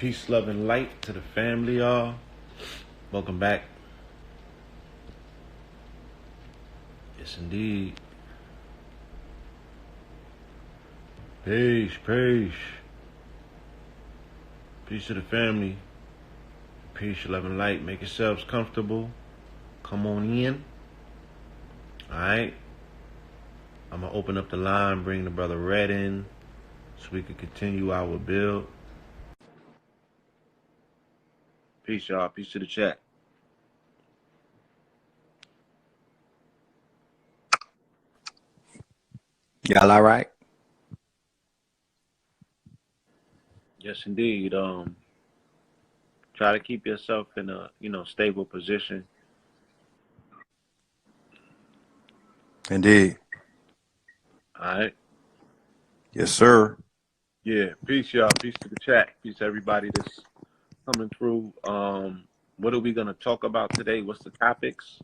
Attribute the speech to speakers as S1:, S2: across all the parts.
S1: Peace, love, and light to the family, y'all. Welcome back. Yes, indeed. Peace, peace. Peace to the family. Peace, love, and light. Make yourselves comfortable. Come on in. Alright. I'm going to open up the line, bring the brother Red in so we can continue our build. Peace, y'all. Peace to the chat.
S2: Y'all all right?
S1: Yes, indeed. Try to keep yourself in a, stable position.
S2: Indeed.
S1: All right.
S2: Yes, sir.
S1: Yeah. Peace, y'all. Peace to the chat. Peace to everybody that's coming through. What are we gonna talk about today? What's the topics?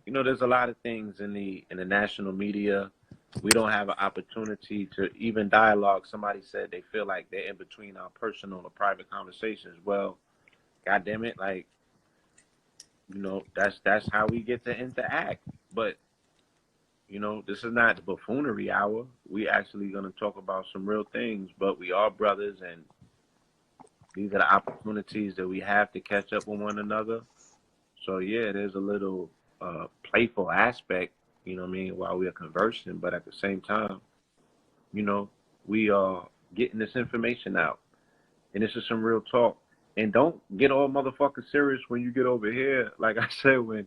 S1: There's a lot of things in the national media. We don't have an opportunity to even dialogue. Somebody said they feel like they're in between our personal or private conversations. Well, God damn it, like, that's how we get to interact. But this is not the buffoonery hour. We actually gonna talk about some real things, but we are brothers, and these are the opportunities that we have to catch up with one another. So yeah, there's a little playful aspect, while we are conversing, but at the same time, we are getting this information out. And this is some real talk. And don't get all motherfucking serious when you get over here. Like I said, when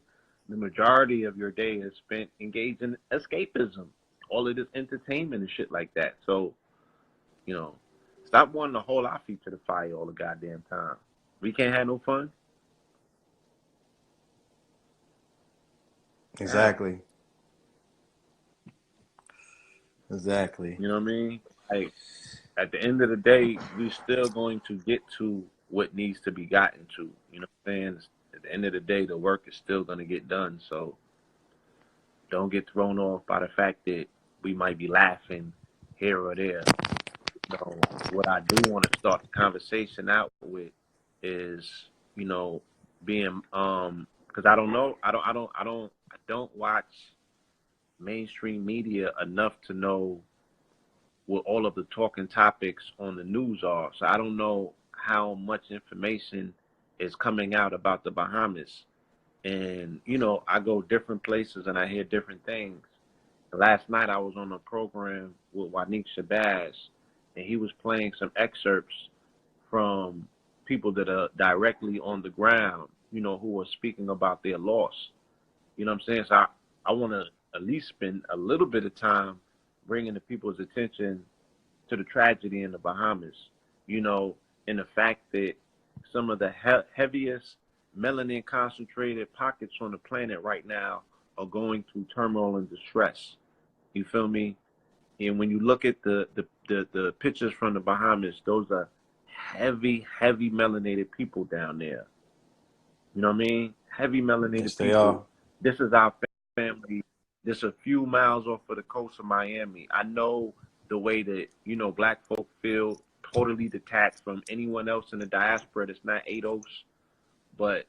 S1: the majority of your day is spent engaged in escapism, all of this entertainment and shit like that. So, stop wanting to hold our feet to the fire all the goddamn time. We can't have no fun.
S2: Exactly. Exactly.
S1: You know what I mean? Like, at the end of the day, we're still going to get to what needs to be gotten to. You know what I'm saying? At the end of the day, the work is still going to get done. So don't get thrown off by the fact that we might be laughing here or there. What I do want to start the conversation out with is, being because I don't know, I don't watch mainstream media enough to know what all of the talking topics on the news are. So I don't know how much information is coming out about the Bahamas. And, I go different places and I hear different things. Last night I was on a program with Wanique Shabazz, and he was playing some excerpts from people that are directly on the ground, who are speaking about their loss. You know what I'm saying? So I want to at least spend a little bit of time bringing the people's attention to the tragedy in the Bahamas, and the fact that some of the heaviest melanin concentrated pockets on the planet right now are going through turmoil and distress. You feel me? And when you look at the pictures from the Bahamas, those are heavy melanated people down there. You know what I mean? Heavy melanated
S2: Yes,
S1: people.
S2: they are.
S1: This is our family. This a few miles off of the coast of Miami. I know the way that, black folk feel totally detached from anyone else in the diaspora that's not ADOS. But,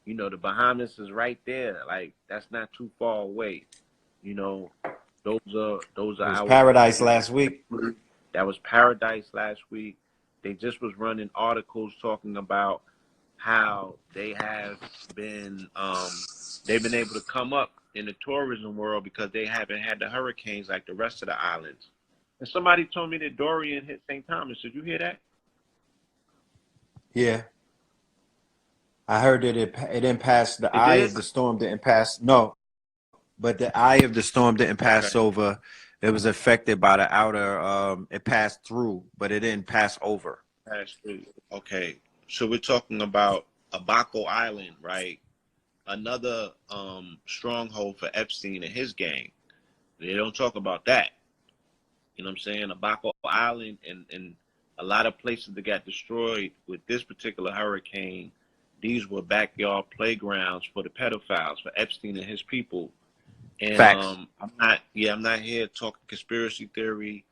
S1: the Bahamas is right there. Like, that's not too far away. Those are
S2: It was
S1: our
S2: paradise last week.
S1: That was paradise last week. They just was running articles talking about how they have been they've been able to come up in the tourism world because they haven't had the hurricanes like the rest of the islands. And somebody told me that Dorian hit St. Thomas. Did you hear that?
S2: Yeah. I heard that it didn't pass. The
S1: It
S2: eye
S1: did?
S2: of the storm didn't pass. No, but the eye of the storm didn't pass over. It was affected by the outer. It passed through, but it didn't pass over.
S1: Passed through. Okay. So we're talking about Abaco Island, right? Another stronghold for Epstein and his gang. They don't talk about that. You know what I'm saying? Abaco Island and a lot of places that got destroyed with this particular hurricane, these were backyard playgrounds for the pedophiles, for Epstein and his people. And
S2: Facts.
S1: I'm not here talking conspiracy theory.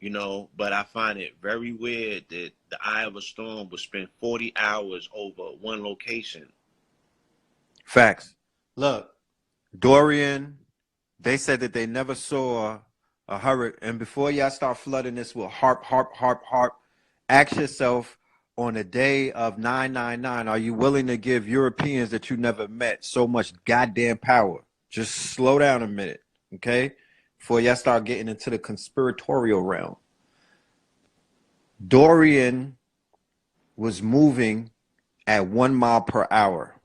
S1: you know, but I find it very weird that the eye of a storm would spend 40 hours over one location.
S2: Facts. Look, Dorian, they said that they never saw a hurricane. And before y'all start flooding this with harp, ask yourself on the day of 999, are you willing to give Europeans that you never met so much goddamn power? Just slow down a minute, okay? Before y'all start getting into the conspiratorial realm. Dorian was moving at 1 mile per hour.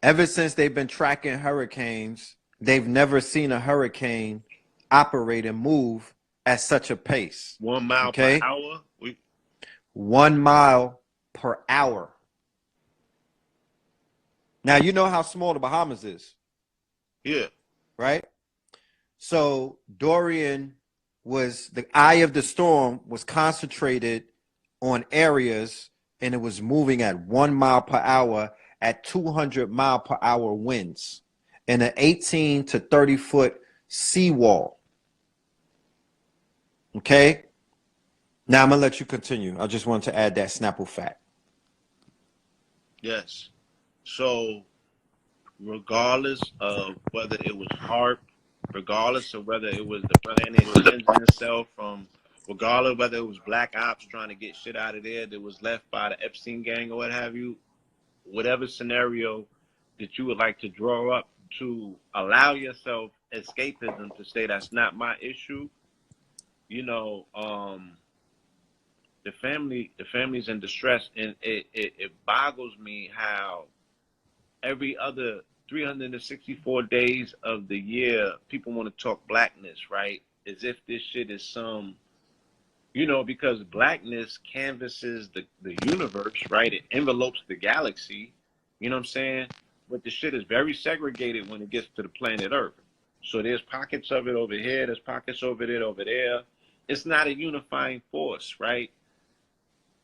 S2: Ever since they've been tracking hurricanes, they've never seen a hurricane operate and move at such a pace.
S1: 1 mile per hour?
S2: 1 mile per hour. Now, you know how small the Bahamas is.
S1: Yeah.
S2: Right? So Dorian was, the eye of the storm was concentrated on areas, and it was moving at 1 mile per hour at 200 mile per hour winds and an 18 to 30 foot seawall. Okay? Now I'm going to let you continue. I just wanted to add that Snapple fact.
S1: Yes. So regardless of whether it was HAARP, regardless of whether it was the planet cleansing itself from, regardless of whether it was black ops trying to get shit out of there that was left by the Epstein gang or what have you, whatever scenario that you would like to draw up to allow yourself escapism to say that's not my issue, you know, the family's in distress, and it boggles me how every other 364 days of the year people want to talk blackness, right? As if this shit is some, you know, because blackness canvases the universe, right? It envelopes the galaxy, you know what I'm saying? But the shit is very segregated when it gets to the planet Earth. So there's pockets of it over here, there's pockets over there. It's not a unifying force, right?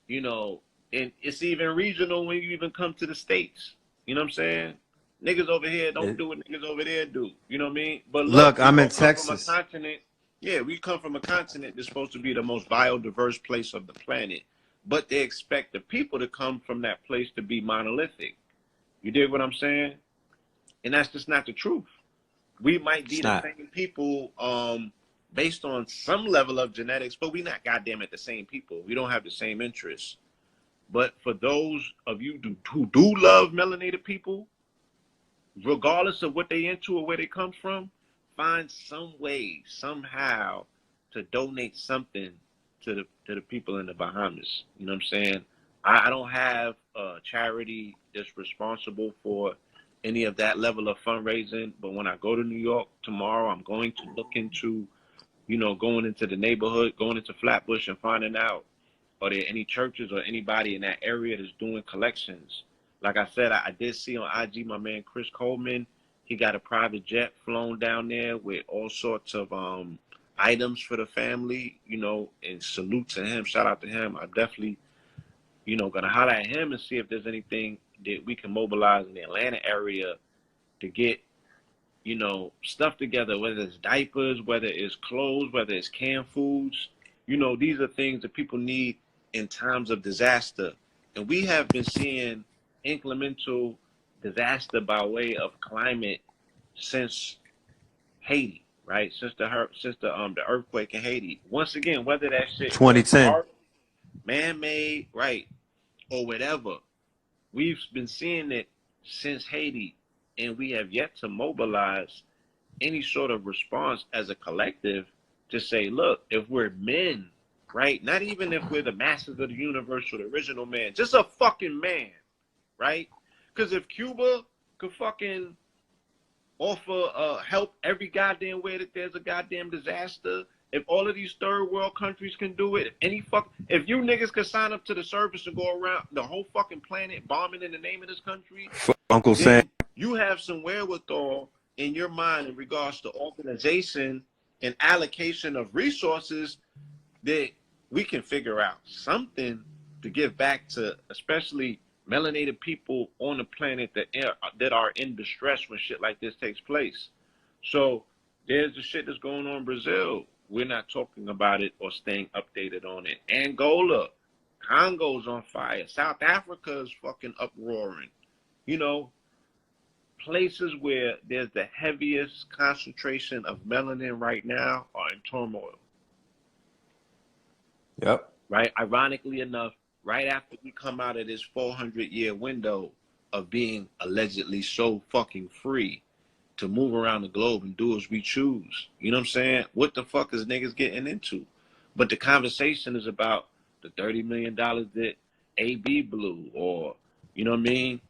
S1: You know, and it's even regional when you even come to the States. You know what I'm saying? Niggas over here don't do what niggas over there do. You know what I mean? But
S2: look, I'm in Texas.
S1: From a continent, yeah, we come from a continent that's supposed to be the most biodiverse place of the planet. But they expect the people to come from that place to be monolithic. You dig what I'm saying? And that's just not the truth. We might be the same people based on some level of genetics, but we not goddamn it the same people. We don't have the same interests. But for those of you who do love melanated people, regardless of what they into or where they come from, find some way, somehow, to donate something to the people in the Bahamas. You know what I'm saying? I don't have a charity that's responsible for any of that level of fundraising, but when I go to New York tomorrow, I'm going to look into, you know, going into the neighborhood, going into Flatbush and finding out, are there any churches or anybody in that area that's doing collections? Like I said, I did see on IG my man Chris Coleman. He got a private jet flown down there with all sorts of items for the family, you know, and salute to him. Shout out to him. I definitely, you know, gonna holler at him and see if there's anything that we can mobilize in the Atlanta area to get, you know, stuff together, whether it's diapers, whether it's clothes, whether it's canned foods. You know, these are things that people need in times of disaster. And we have been seeing incremental disaster by way of climate since Haiti, right? Since the earthquake in Haiti. Once again, whether that shit
S2: 2010
S1: man-made, right, or whatever, we've been seeing it since Haiti, and we have yet to mobilize any sort of response as a collective to say, look, if we're men, right, not even if we're the masters of the universe or the original man, just a fucking man, right? Because if Cuba could fucking offer help every goddamn way that there's a goddamn disaster, if all of these third world countries can do it, if you niggas could sign up to the service and go around the whole fucking planet bombing in the name of this country,
S2: Uncle Sam,
S1: you have some wherewithal in your mind in regards to organization and allocation of resources that we can figure out something to give back to, especially melanated people on the planet that are in distress when shit like this takes place. So there's the shit that's going on in Brazil. we're not talking about it or staying updated on it. Angola, Congo's on fire. South Africa is fucking uproaring. You know, places where there's the heaviest concentration of melanin right now are in turmoil.
S2: Yep.
S1: Right? Ironically enough, right after we come out of this 400-year window of being allegedly so fucking free to move around the globe and do as we choose. You know what I'm saying? What the fuck is niggas getting into? But the conversation is about the $30 million that AB blew, or, you know what I mean?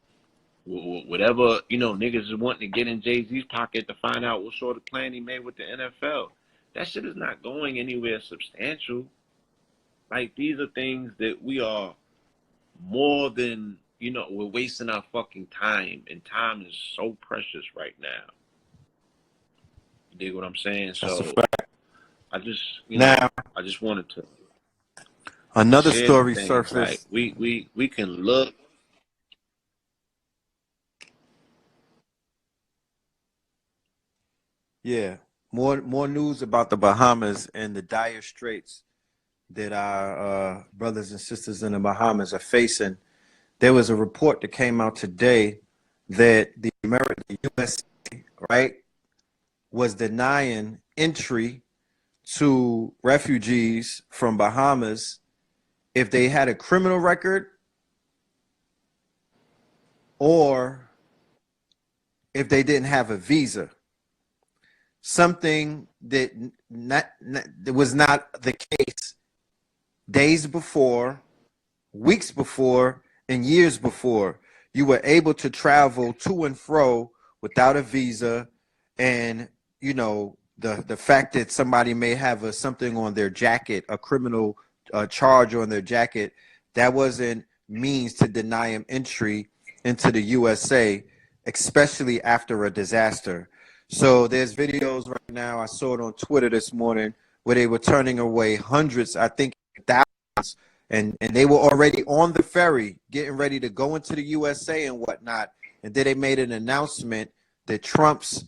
S1: Whatever, you know, niggas is wanting to get in Jay-Z's pocket to find out what sort of plan he made with the NFL. That shit is not going anywhere substantial. Like, these are things that we are more than, you know, we're wasting our fucking time, and time is so precious right now. You dig what I'm saying?
S2: That's a
S1: So
S2: fact.
S1: I just,
S2: Now,
S1: I just wanted to
S2: another
S1: share the
S2: story
S1: things.
S2: surfaced.
S1: Like, we can look.
S2: Yeah, more news about the Bahamas and the dire straits that our brothers and sisters in the Bahamas are facing. There was a report that came out today that the USA, right, was denying entry to refugees from Bahamas if they had a criminal record or if they didn't have a visa. Something that that was not the case days before, weeks before, and years before. You were able to travel to and fro without a visa, and you know the fact that somebody may have something on their jacket, a criminal charge on their jacket, that wasn't means to deny them entry into the USA, especially after a disaster. So there's videos right now. I saw it on Twitter this morning where they were turning away hundreds, I think thousands, and they were already on the ferry getting ready to go into the USA and whatnot. And then they made an announcement that Trump's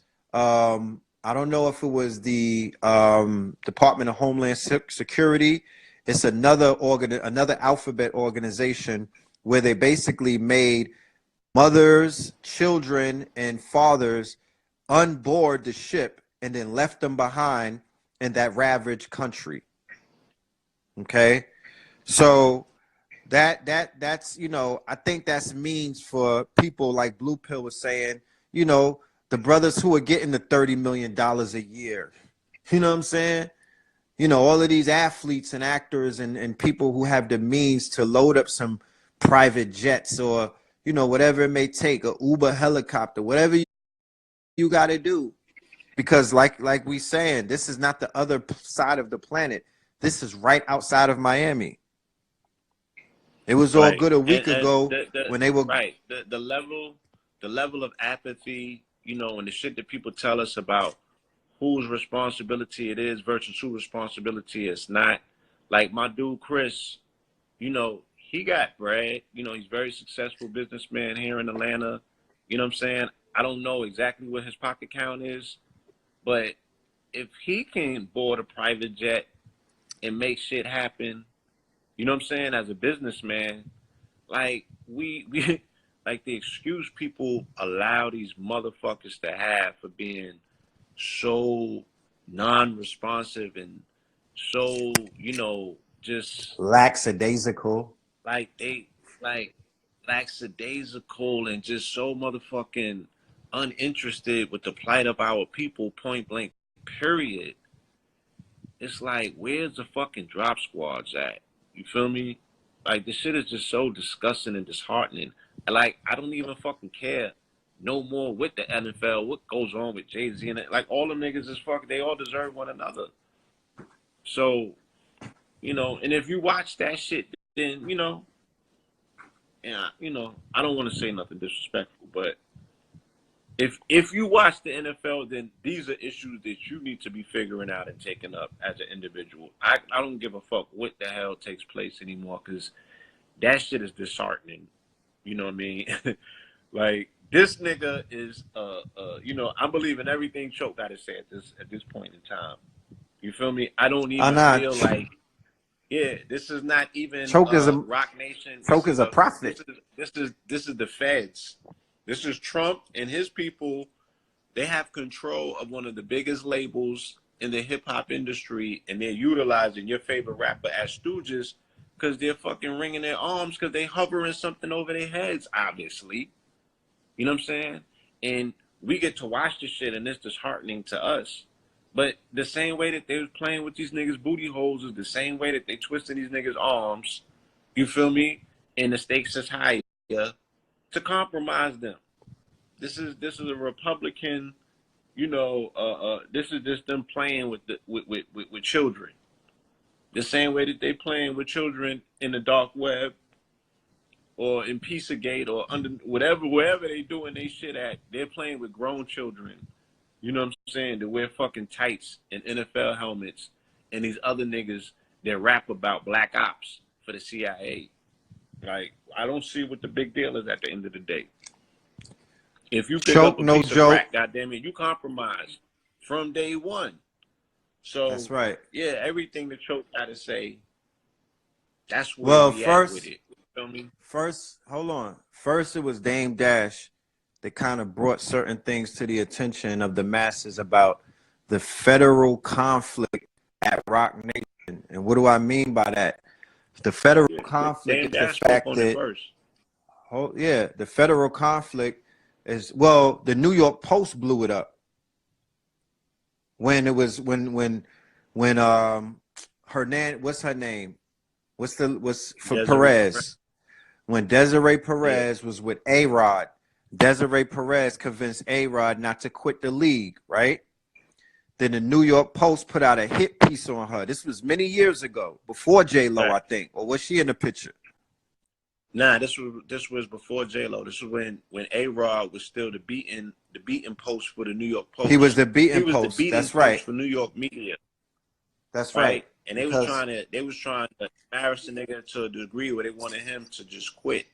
S2: I don't know if it was the Department of Homeland Security. It's another alphabet organization where they basically made mothers, children, and fathers onboard the ship and then left them behind in that ravaged country. Okay, so that's you know, I think that's means for people like Blue Pill was saying, you know, the brothers who are getting the $30 million a year. You know what I'm saying? You know, all of these athletes and actors and people who have the means to load up some private jets or, you know, whatever it may take, a Uber helicopter, whatever you got to do. Because like we saying, this is not the other side of the planet. This is right outside of Miami. It was all
S1: Right.
S2: good a week
S1: And
S2: ago
S1: the
S2: when they were
S1: right. The level of apathy, you know, and the shit that people tell us about whose responsibility it is versus whose responsibility it's not. Like my dude Chris, you know, he got bread. You know, he's a very successful businessman here in Atlanta. You know what I'm saying? I don't know exactly what his pocket count is, but if he can board a private jet and make shit happen, you know what I'm saying, as a businessman, like we like the excuse people allow these motherfuckers to have for being so non-responsive and so, you know, just
S2: lackadaisical.
S1: like they like lackadaisical and just so motherfucking uninterested with the plight of our people, point blank, period. It's like, where's the fucking drop squads at? You feel me? Like, this shit is just so disgusting and disheartening. Like, I don't even fucking care no more with the NFL, what goes on with Jay-Z and it. Like, all them niggas is fucking, they all deserve one another. So, you know, and if you watch that shit, then, you know, and you know, I don't want to say nothing disrespectful, but if you watch the NFL, then these are issues that you need to be figuring out and taking up as an individual. I don't give a fuck what the hell takes place anymore because that shit is disheartening. You know what I mean? Like this nigga is you know, I believe in everything Choke got to say at this point in time. You feel me? I don't
S2: I'm
S1: even
S2: not.
S1: feel like, yeah, this is not even
S2: Choke is a
S1: Rock Nation.
S2: Choke is a prophet.
S1: This is the feds. This is Trump and his people. They have control of one of the biggest labels in the hip hop industry, and they're utilizing your favorite rapper as stooges because they're fucking ringing their arms because they hovering something over their heads, obviously. You know what I'm saying? And we get to watch this shit, and it's disheartening to us. But the same way that they was playing with these niggas' booty holes is the same way that they twisting these niggas' arms. You feel me? And the stakes is higher to compromise them. This is a Republican, this is just them playing with children. The same way that they playing with children in the dark web or in Pizzagate or under wherever they doing they shit at, they're playing with grown children. You know what I'm saying? They wear fucking tights and NFL helmets, and these other niggas that rap about black ops for the CIA. Like, I don't see what the big deal is at the end of the day. If you pick
S2: Choke,
S1: up a
S2: no
S1: piece of
S2: joke.
S1: crack, goddamn it, you compromise from day one. So
S2: That's right.
S1: Yeah, everything that Choke got to say, that's where
S2: Well,
S1: we at with it. You feel me?
S2: hold on. First, it was Dame Dash that kind of brought certain things to the attention of the masses about the federal conflict at Rock Nation. And what do I mean by that? The federal conflict
S1: Dame
S2: is
S1: Dash
S2: the fact
S1: spoke on it
S2: that,
S1: first.
S2: the federal conflict is, well, the New York Post blew it up when it was Hernan, what's her name? What's for
S1: Desiree
S2: Perez? When Desiree Perez was with A-Rod, Desiree Perez convinced A-Rod not to quit the league, right? Then the New York Post put out a hit piece on her. This was many years ago, before J-Lo, I think. Or was she in the picture?
S1: Nah, this was before J-Lo. This was when A-Rod was still the beating post for the New York Post.
S2: He was the beating
S1: He was
S2: post.
S1: the beating
S2: That's
S1: post
S2: right.
S1: for New York media.
S2: That's right.
S1: And they was trying to embarrass the nigga to a degree where they wanted him to just quit.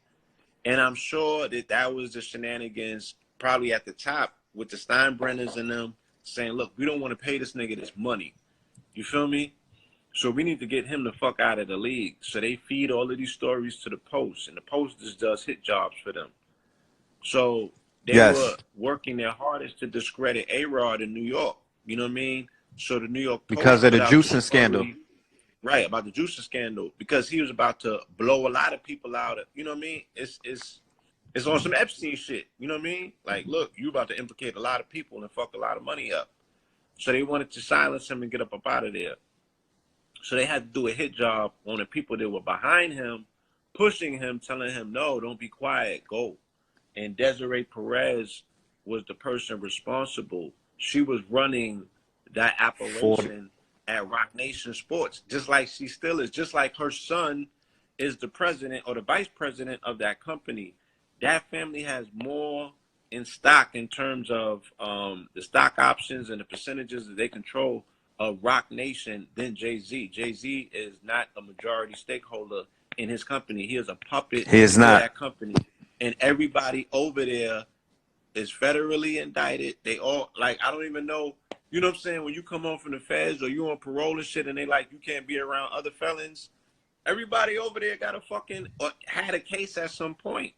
S1: And I'm sure that was the shenanigans probably at the top with the Steinbrenners and them saying, look, we don't want to pay this nigga this money. You feel me? So we need to get him the fuck out of the league. So they feed all of these stories to the Post, and the Post just does hit jobs for them. So they were working their hardest to discredit A-Rod in New York. You know what I mean? So the New York Post,
S2: because of the juicing scandal.
S1: Right, about the juicing scandal, because he was about to blow a lot of people out. You know what I mean? It's on some Epstein shit. You know what I mean? Like, look, you about to implicate a lot of people and fuck a lot of money up. So they wanted to silence him and get up out of there. So they had to do a hit job on the people that were behind him, pushing him, telling him, no, don't be quiet, go. And Desiree Perez was the person responsible. She was running that operation at Rock Nation Sports, just like she still is, just like her son is the president or the vice president of that company. That family has more in stock in terms of the stock options and the percentages that they control of Rock Nation than Jay-Z. Jay-Z is not a majority stakeholder in his company. He is a puppet
S2: for
S1: that company. And everybody over there is federally indicted. They all, like, I don't even know, you know what I'm saying? When you come home from the feds or you on parole and shit and they like, you can't be around other felons, everybody over there got a fucking, or had a case at some point.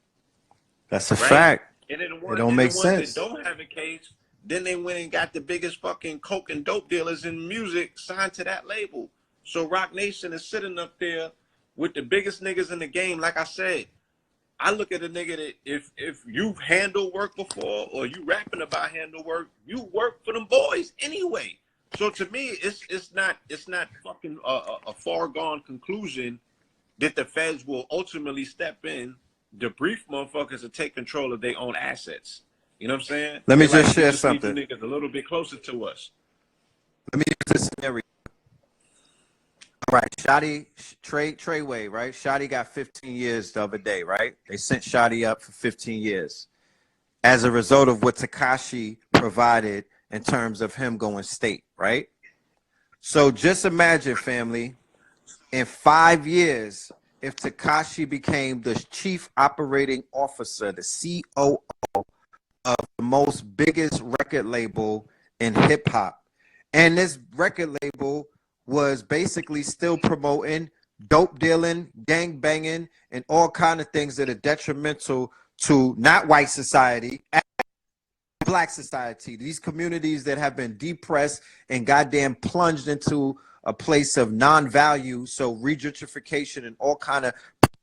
S2: That's a fact.
S1: And then
S2: it don't make sense.
S1: That don't have a case, then they went and got the biggest fucking coke and dope dealers in music signed to that label. So Rock Nation is sitting up there with the biggest niggas in the game. Like I said, I look at a nigga that if you've handled work before or you rapping about handle work, you work for them boys anyway. So to me, it's not fucking a far gone conclusion that the feds will ultimately step in, debrief motherfuckers, and take control of their own assets. You know what I'm saying?
S2: Let me just share something.
S1: Need you niggas a little bit closer to us.
S2: Let me use this scenario. All right, Shotty, Treyway, right? Shotty got 15 years the other day, right? They sent Shotty up for 15 years as a result of what Tekashi provided in terms of him going state, right? So just imagine, family, in 5 years, if Tekashi became the chief operating officer, the COO of the most biggest record label in hip hop, And this record label was basically still promoting dope dealing, gang banging, and all kind of things that are detrimental to not white society, black society, these communities that have been depressed and goddamn plunged into a place of non-value. So gentrification and all kind of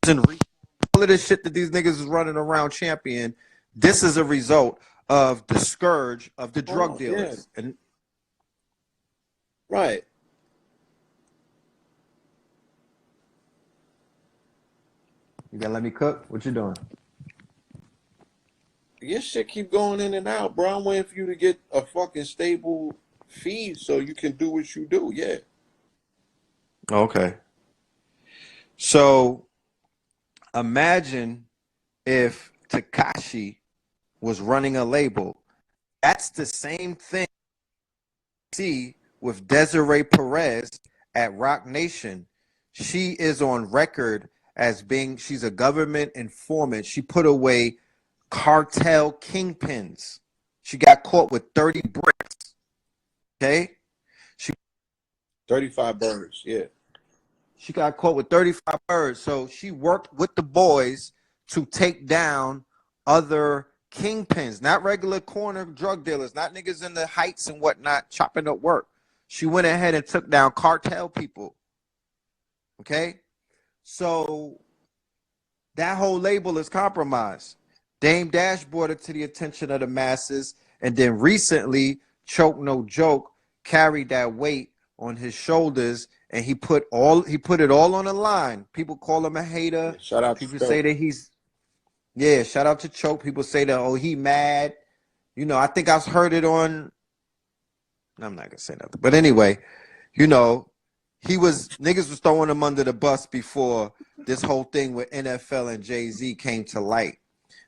S2: all of this shit that these niggas is running around champion. This is a result of the scourge of the drug dealers.
S1: Yeah.
S2: And
S1: Right.
S2: you gotta let me cook. What you doing?
S1: Your shit keep going in and out, bro. I'm waiting for you to get a fucking stable feed so you can do what you do. Yeah.
S2: Okay. So imagine if Tekashi was running a label. That's the same thing see with Desiree Perez at Rock Nation. She is on record as being, she's a government informant. She put away cartel kingpins. She got caught with 30 bricks. Okay?
S1: 35 birds. Yeah.
S2: She got caught with 35 birds. So she worked with the boys to take down other kingpins, not regular corner drug dealers, not niggas in the heights and whatnot chopping up work. She went ahead and took down cartel people. Okay? So that whole label is compromised. Dame Dash brought it to the attention of the masses, and then recently, Choke No Joke carried that weight on his shoulders, and he put it all on the line. People call him a hater.
S1: Yeah, shout out
S2: People
S1: to
S2: say that he's shout out to Choke. People say that, oh, he mad. You know, I think I've heard it on. I'm not gonna say nothing, but anyway, you know, niggas was throwing him under the bus before this whole thing with NFL and Jay-Z came to light.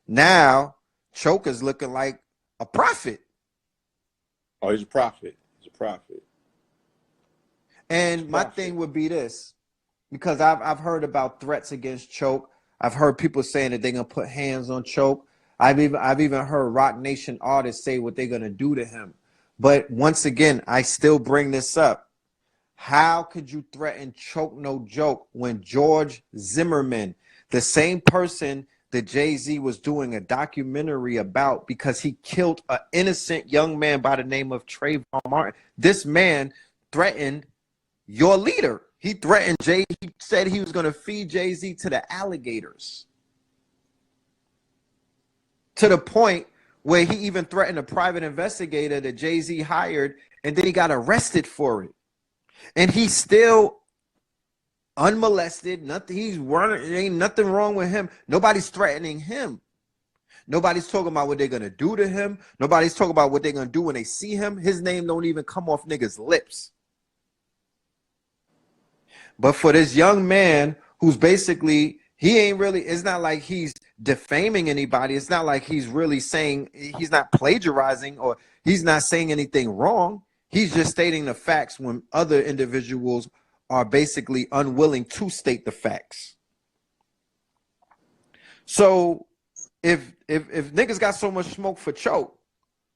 S2: Now, Choke is looking like a prophet.
S1: Oh, he's a prophet. He's a prophet.
S2: And my thing would be this, because I've heard about threats against Choke. I've heard people saying that they're gonna put hands on Choke. I've even heard Rock Nation artists say what they're gonna do to him. But once again, I still bring this up. How could you threaten Choke No Joke when George Zimmerman, the same person that Jay-Z was doing a documentary about because he killed an innocent young man by the name of Trayvon Martin, this man threatened your leader. He threatened Jay. He said he was going to feed Jay-Z to the alligators. To the point where he even threatened a private investigator that Jay-Z hired, and then he got arrested for it. And he's still unmolested. Nothing. Ain't nothing wrong with him. Nobody's threatening him. Nobody's talking about what they're gonna do to him. Nobody's talking about what they're gonna do when they see him. His name don't even come off niggas' lips. But for this young man who's basically, he ain't really, it's not like he's defaming anybody. It's not like he's really saying, he's not plagiarizing or he's not saying anything wrong. He's just stating the facts when other individuals are basically unwilling to state the facts. So if niggas got so much smoke for Choke,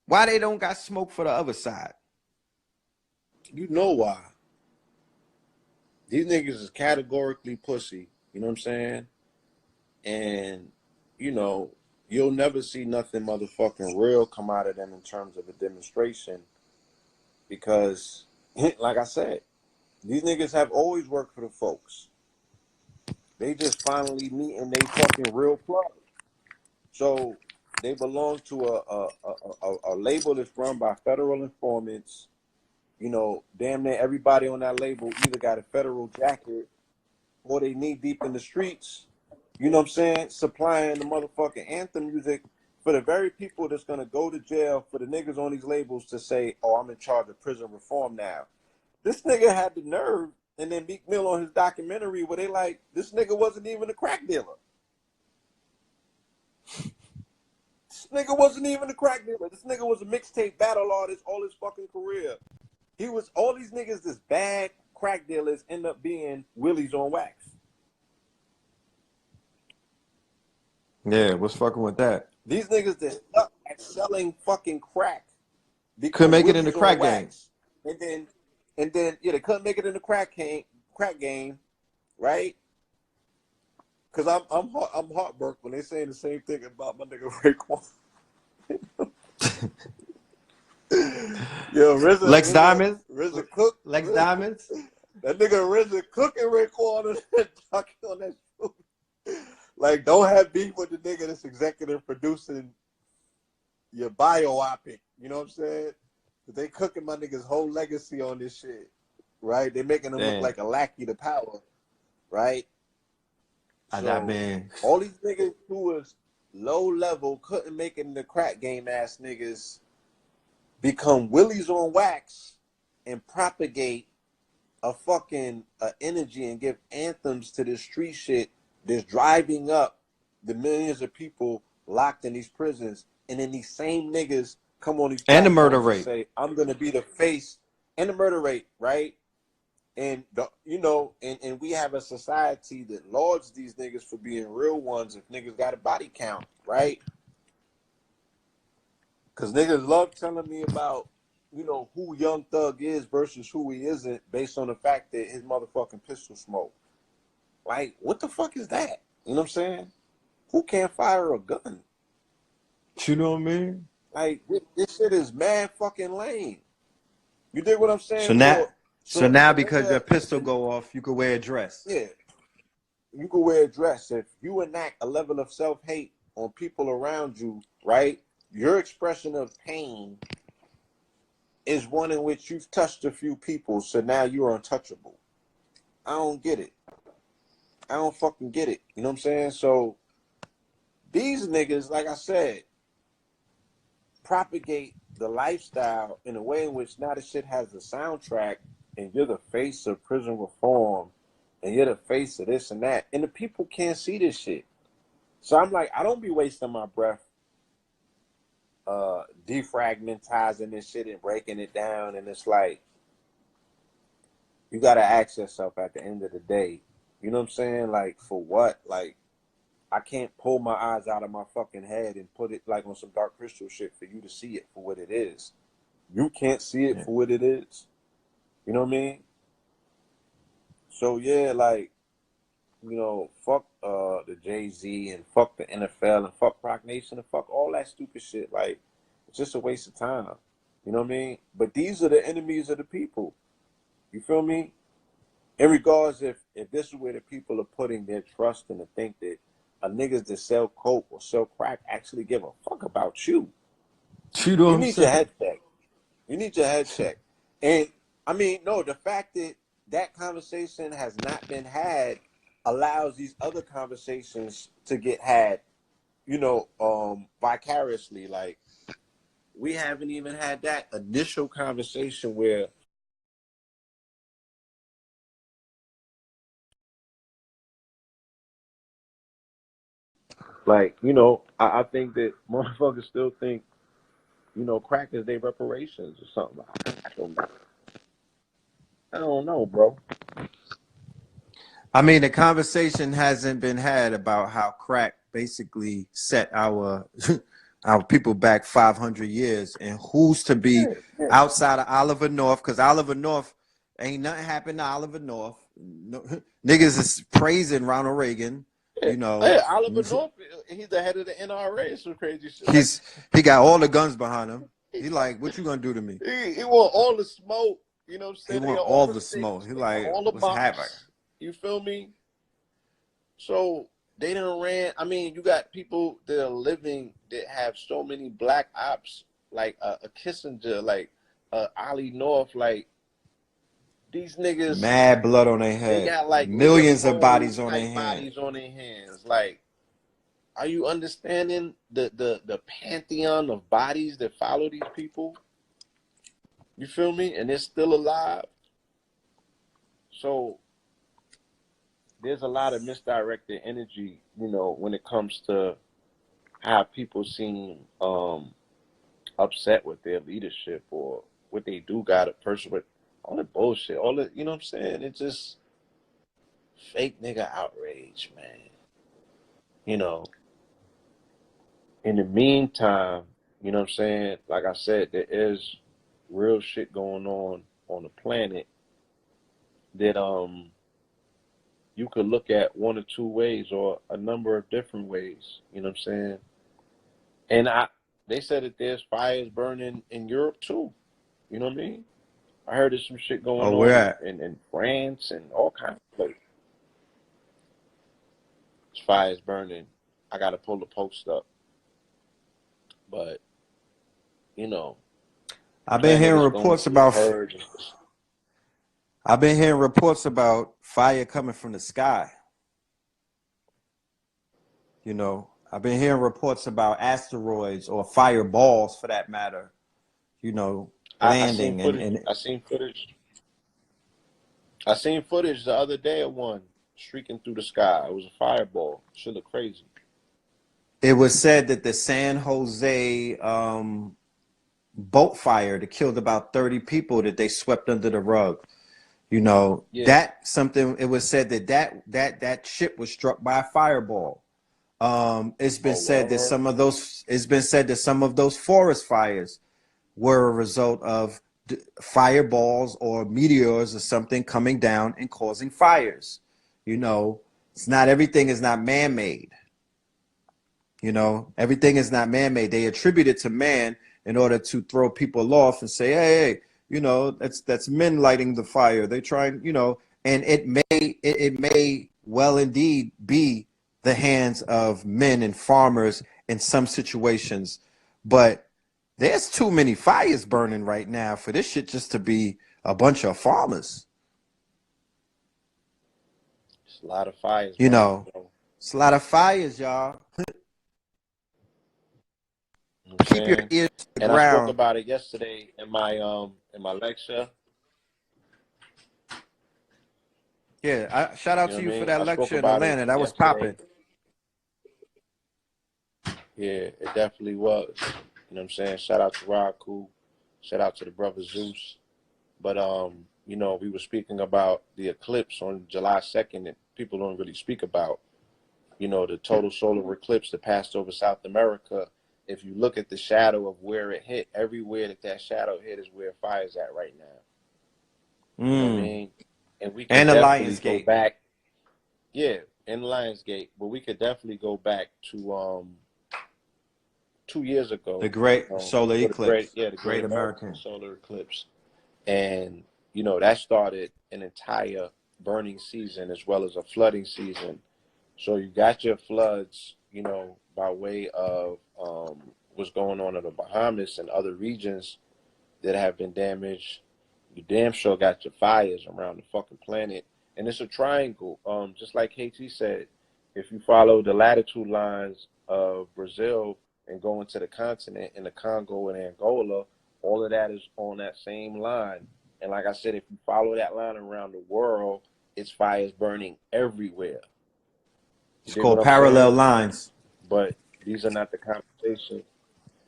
S2: why they don't got smoke for the other side?
S1: You know why. These niggas is categorically pussy. You know what I'm saying? And, you know, you'll never see nothing motherfucking real come out of them in terms of a demonstration. Because, like I said, these niggas have always worked for the folks. They just finally meeting they fucking real plug. So they belong to a label that's run by federal informants. You know, damn near everybody on that label either got a federal jacket or they knee deep in the streets. You know what I'm saying? Supplying the motherfucking anthem music for the very people that's gonna go to jail for the niggas on these labels to say, oh, I'm in charge of prison reform now. This nigga had the nerve, and then Meek Mill on his documentary where they like, this nigga wasn't even a crack dealer. This nigga wasn't even a crack dealer. This nigga was a mixtape battle artist all his fucking career. He was, all these niggas that's bad crack dealers end up being Willies on wax.
S2: Yeah, what's fucking with that?
S1: These niggas that stuck at selling fucking crack
S2: couldn't make it in the crack game.
S3: and then yeah, they couldn't make it in the crack game, right? Because I'm heartbroken when they saying the same thing about my nigga Raekwon. Yo,
S2: Lex Diamond,
S3: RZA cook.
S2: Lex Diamonds.
S3: That nigga RZA cooking Raekwon and talking on that show. Like, don't have beef with the nigga that's executive producing your biopic. You know what I'm saying? But they cooking my nigga's whole legacy on this shit, right? They making him look
S2: Damn.
S3: like a lackey to power, right? So
S2: Man.
S3: all these niggas who was low level, couldn't make it in the crack game ass niggas become willies on wax and propagate a fucking energy and give anthems to this street shit that's driving up the millions of people locked in these prisons. And then these same niggas come on these
S2: And the murder
S3: platforms and
S2: rate.
S3: say, I'm going to be the face, and the murder rate, right? And, and we have a society that lauds these niggas for being real ones if niggas got a body count, right? Because niggas love telling me about, who Young Thug is versus who he isn't based on the fact that his motherfucking pistol smoke. Like, what the fuck is that? You know what I'm saying? Who can't fire a gun?
S2: You know what I mean?
S3: Like, this shit is mad fucking lame. You dig what I'm saying?
S2: So now because your pistol go off, you could wear a dress.
S3: Yeah. You could wear a dress. If you enact a level of self-hate on people around you, right? Your expression of pain is one in which you've touched a few people, so now you're untouchable. I don't get it. I don't fucking get it. You know what I'm saying? So these niggas, like I said, propagate the lifestyle in a way in which now the shit has a soundtrack and you're the face of prison reform and you're the face of this and that. And the people can't see this shit. So I'm like, I don't be wasting my breath defragmentizing this shit and breaking it down. And it's like, you got to ask yourself at the end of the day, you know what I'm saying? Like, for what? Like, I can't pull my eyes out of my fucking head and put it like on some Dark Crystal shit for you to see it for what it is. You can't see it for what it is. You know what I mean? So yeah, like, fuck the Jay-Z and fuck the NFL and fuck Rock Nation and fuck all that stupid shit. Like, it's just a waste of time. You know what I mean? But these are the enemies of the people. You feel me? In regards if this is where the people are putting their trust in to think that a niggas that sell coke or sell crack actually give a fuck about you.
S2: You know what I'm
S3: need your
S2: saying?
S3: head check. You need your head check. And I mean, no, the fact that that conversation has not been had allows these other conversations to get had, vicariously. Like, we haven't even had that initial conversation where like, I think that motherfuckers still think, crack is their reparations or something. I don't know, bro.
S2: I mean, the conversation hasn't been had about how crack basically set our our people back 500 years, and who's to be outside of Oliver North, because Oliver North ain't nothing happened to Oliver North. No, niggas is praising Ronald Reagan.
S3: Oliver North, he's the head of the NRA. Some crazy shit.
S2: He got all the guns behind him. He like, what you gonna do to me?
S3: He want all the smoke. You know what I'm saying?
S2: He want all the smoke. He like,
S3: all the
S2: what's happening?
S3: You feel me? So they done ran. I mean, you got people that are living that have so many black ops, like a Kissinger, like Ollie North, like these niggas.
S2: Mad blood on their head.
S3: They got like
S2: millions of bodies on their
S3: hands. Like, are you understanding the pantheon of bodies that follow these people? You feel me? And they're still alive. So there's a lot of misdirected energy, when it comes to how people seem upset with their leadership or what they do got a person with all the bullshit, all the, you know what I'm saying? It's just fake nigga outrage, man. In the meantime, you know what I'm saying? Like I said, there is real shit going on
S1: on the planet that you could look at one or two ways or a number of different ways. You know what I'm saying? And they said that there's fires burning in Europe too. You know what I mean? I heard there's some shit going
S2: Oh, where
S1: on
S2: at?
S1: in France and all kinds of places. There's fires burning. I gotta pull the post up. But, you know, the
S2: I've been
S1: planet
S2: hearing
S1: is going
S2: reports
S1: through a
S2: about
S1: purge.
S2: I've been hearing reports about fire coming from the sky. You know, I've been hearing reports about asteroids or fireballs, for that matter. You know,
S1: I seen
S2: landing
S1: footage.
S2: and
S1: I seen footage. I seen footage the other day of one streaking through the sky. It was a fireball. Shit look crazy.
S2: it was said that the San Jose boat fire that killed about 30 people that they swept under the rug. You know,
S1: Yeah.
S2: that something it was said that ship was struck by a fireball. It's been
S1: Oh,
S2: said that
S1: word.
S2: some of those forest fires were a result of fireballs or meteors or something coming down and causing fires. You know, it's not everything is not man-made. You know, everything is not man-made. They attribute it to man in order to throw people off and say, hey, you know, that's men lighting the fire. They trying, you know, and it may well indeed be the hands of men and farmers in some situations, but there's too many fires burning right now for this shit just to be a bunch of farmers.
S1: It's a lot of fires
S2: You
S1: burning,
S2: know,
S1: bro.
S2: it's a lot of fires, y'all.
S1: You know what I'm
S2: Keep your
S1: saying?
S2: ears to the
S1: And I spoke
S2: ground.
S1: about it yesterday in my lecture.
S2: Yeah, shout out
S1: You know
S2: to
S1: what I
S2: you for
S1: mean?
S2: that
S1: I spoke
S2: lecture in
S1: about it
S2: Atlanta. That was
S1: yesterday.
S2: popping.
S1: Yeah, it definitely was. You know what I'm saying? Shout out to Raku. Shout out to the brother Zeus. But you know, we were speaking about the eclipse on July 2nd that people don't really speak about. You know, the total solar eclipse that passed over South America. If you look at the shadow of where it hit, everywhere that shadow hit is where fire's at right now. You know what I
S2: Mm.
S1: mean? And we could
S2: And the
S1: definitely go
S2: Lionsgate.
S1: back, yeah, in Lionsgate, but we could definitely go back to 2 years
S2: The
S1: ago,
S2: Great Solar
S1: for the great,
S2: Eclipse.
S1: yeah, the Great
S2: Great
S1: American
S2: American.
S1: Solar Eclipse. And, you know, that started an entire burning season as well as a flooding season. So you got your floods, you know, by way of what's going on in the Bahamas and other regions that have been damaged. You damn sure got your fires around the fucking planet. And it's a triangle. Just like KT said, if you follow the latitude lines of Brazil and go into the continent in the Congo and Angola, all of that is on that same line. And like I said, if you follow that line around the world, it's fires burning everywhere. You
S2: It's
S1: dig what
S2: called
S1: I'm
S2: Parallel
S1: saying?
S2: Lines.
S1: But these are not the conversations.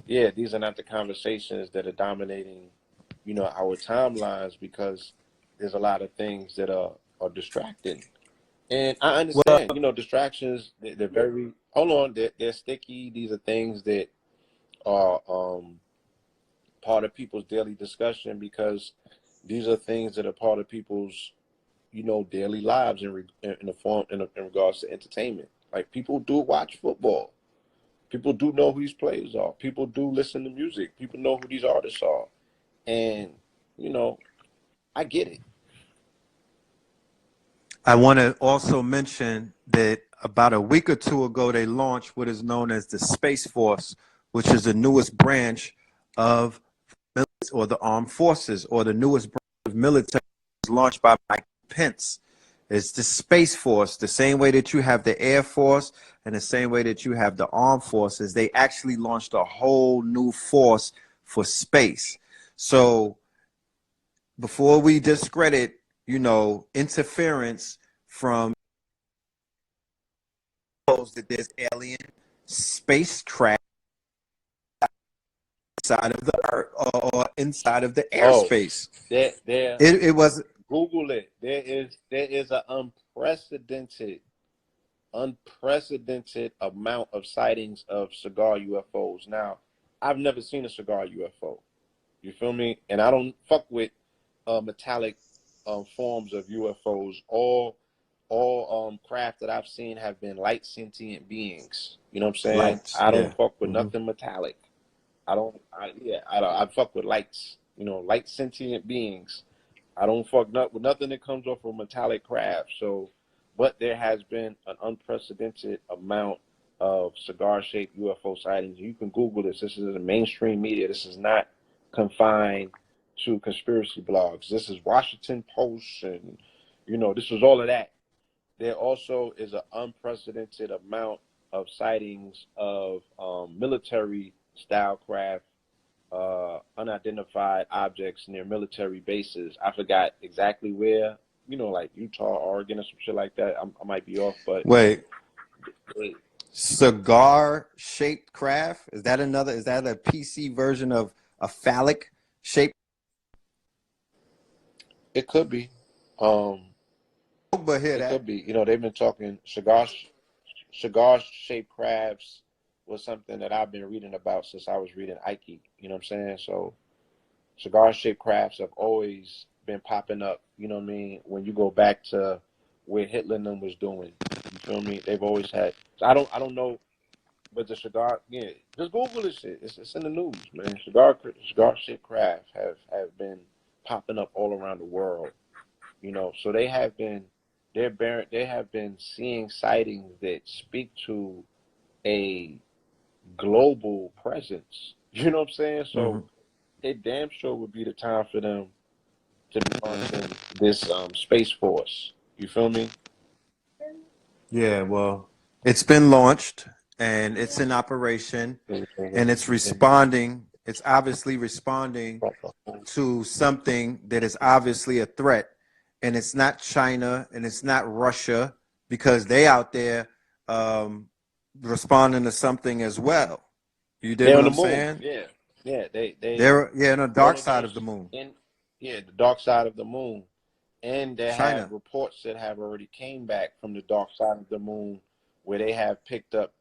S1: Yeah, these are not the conversations that are dominating, you know, our timelines because there's a lot of things that are distracting. And I
S2: Well,
S1: understand, you know, distractions, they're very, hold on, they're sticky. These are things that are part of people's daily discussion because these are things that are part of people's, you know, daily lives in the form in regards to entertainment. Like people do watch football. People do know who these players are. People do listen to music. People know who these artists are. And, you know, I get it.
S2: I want to also mention that about a week or two ago, they launched what is known as the Space Force, which is the newest branch of or the armed forces, or the newest branch of military launched by Mike Pence. It's the Space Force, the same way that you have the Air Force and the same way that you have the armed forces. They actually launched a whole new force for space. So before we discredit, you know, interference from those that there's alien spacecraft inside of the earth or inside of the
S1: Oh,
S2: airspace.
S1: there.
S2: It was
S1: Google it. There is an unprecedented amount of sightings of cigar UFOs. Now, I've never seen a cigar UFO. You feel me? And I don't fuck with
S3: metallic forms of UFOs. All craft that I've seen have been light sentient beings. You know what I'm saying?
S2: Lights,
S3: I
S2: yeah.
S3: don't fuck with nothing metallic. I fuck with lights. You know, light sentient beings. I don't fuck with nothing that comes off of metallic craft. So, but there has been an unprecedented amount of cigar-shaped UFO sightings. You can Google this. This is in mainstream media. This is not confined to conspiracy blogs. This is Washington Post, and this is all of that. There also is an unprecedented amount of sightings of military-style craft, unidentified objects near military bases. I forgot exactly where, like Utah, Oregon, or some shit like that. I might be off, but
S2: Wait, cigar-shaped craft? Is that a PC version of a phallic shape?
S3: It could be.
S2: But hear
S3: It
S2: that.
S3: could be. They've been talking cigar-shaped crafts was something that I've been reading about since I was reading Ike. You know what I'm saying? So cigar-shaped crafts have always been popping up. You know what I mean? When you go back to where Hitler and them was doing, you feel me? They've always had. So I don't know, but the cigar, yeah, just Google this shit. It's in the news, man. Cigar-shaped crafts have been popping up all around the world. So they have been seeing sightings that speak to a global presence. You know what I'm saying? So it damn sure would be the time for them to be launching this Space Force. You feel me?
S2: Yeah, well, it's been launched and it's in operation and it's responding. It's obviously responding to something that is obviously a threat. And it's not China and it's not Russia because they out there responding to something as well. You dig
S3: They're
S2: what
S3: on
S2: I'm
S3: the moon.
S2: saying?
S3: Yeah.
S2: They're on the dark side of the moon.
S3: The dark side of the moon. And they
S2: China.
S3: have reports that have already came back from the dark side of the moon where they have picked up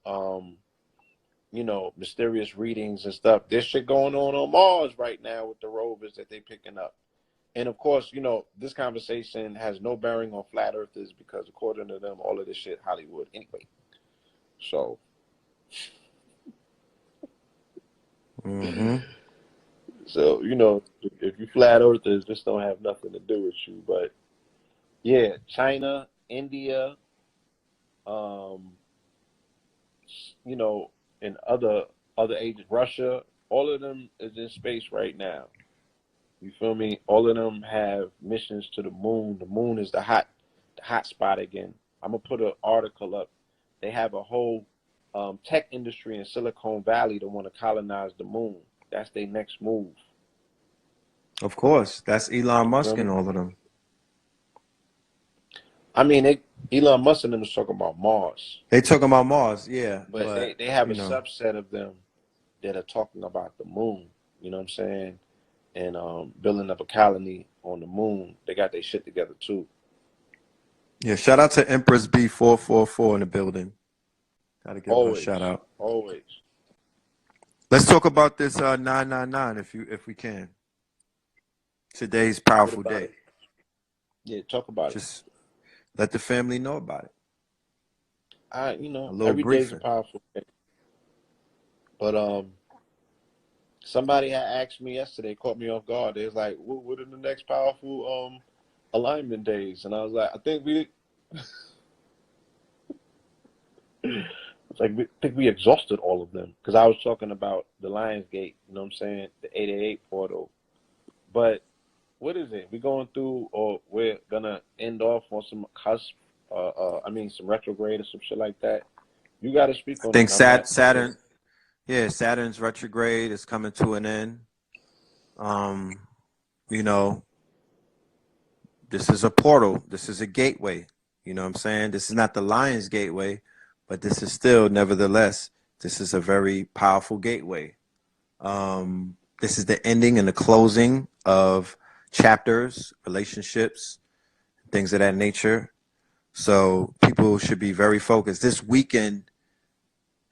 S3: mysterious readings and stuff. There's shit going on Mars right now with the rovers that they're picking up. And of course, this conversation has no bearing on flat earthers because according to them, all of this shit Hollywood anyway. So So, if you flat earthers, this don't have nothing to do with you. But yeah, China, India, and other agents, Russia, all of them is in space right now. You feel me? All of them have missions to the moon. The moon is the hot spot again. I'm gonna put an article up. They have a whole tech industry in Silicon Valley that want to colonize the moon. That's their next move.
S2: Of course, that's Elon Musk and all of them.
S3: I mean, Elon Musk and them is talking about Mars.
S2: They talking about Mars, yeah.
S3: But they have a subset of them that are talking about the moon. You know what I'm saying? And building up a colony on the moon. They got their shit together too.
S2: Yeah, shout out to Empress B444 in the building. Gotta give her a shout out.
S3: Always.
S2: Let's talk about this 999 if we can. Today's powerful day.
S3: Yeah, talk about it.
S2: Just let the family know about it.
S3: Every day is a powerful day. But somebody had asked me yesterday, caught me off guard. They was like, "What are the next powerful alignment days?" And I was like, "I think we." It's like we think we exhausted all of them because I was talking about the Lionsgate. You know what I'm saying? The 888 portal. But what is it? We going through, or we're gonna end off on some cusp? Some retrograde or some shit like that. You got to speak on.
S2: I think Saturn. Yeah, Saturn's retrograde is coming to an end. This is a portal. This is a gateway. You know what I'm saying? This is not the Lion's gateway, but this is still, nevertheless, this is a very powerful gateway. This is the ending and the closing of chapters, relationships, things of that nature. So people should be very focused. This weekend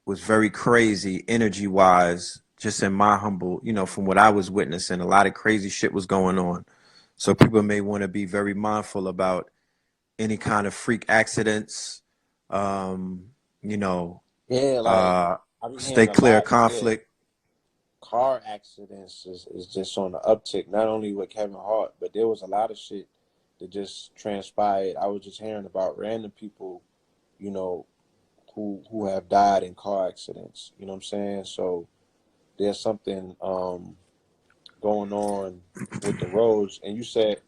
S2: was very crazy energy-wise, just in my humble, from what I was witnessing. A lot of crazy shit was going on. So people may want to be very mindful about any kind of freak accidents. Um, you know,
S3: Yeah, like
S2: uh,
S3: I've been
S2: stay
S3: hearing a
S2: clear of
S3: lot. Yeah,
S2: conflict.
S3: car accidents is just on the uptick. Not only with Kevin Hart, but there was a lot of shit that just transpired. I was just hearing about random people, you know, who have died in car accidents. You know what I'm saying? So there's something going on with the roads. And you said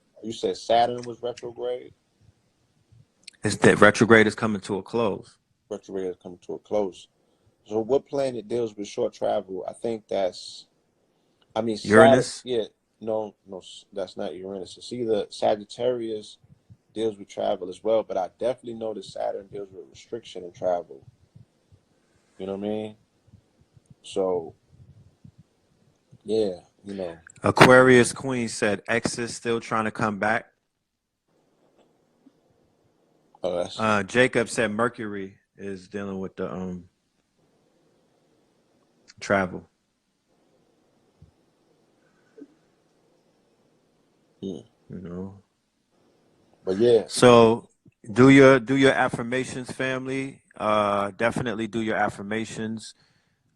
S3: Saturn was retrograde.
S2: It's that retrograde is coming to a close.
S3: Retrograde is coming to a close. So what planet deals with short travel? I think that's. I mean Saturn.
S2: Uranus.
S3: Yeah, no, no, that's not Uranus. It's either Sagittarius deals with travel as well, but I definitely know that Saturn deals with restriction in travel. You know what I mean? So yeah,
S2: Aquarius Queen said X is still trying to come back.
S3: oh, that's
S2: Jacob said Mercury is dealing with the travel.
S3: hmm.
S2: You know.
S3: But yeah,
S2: So do your affirmations, family. Definitely do your affirmations.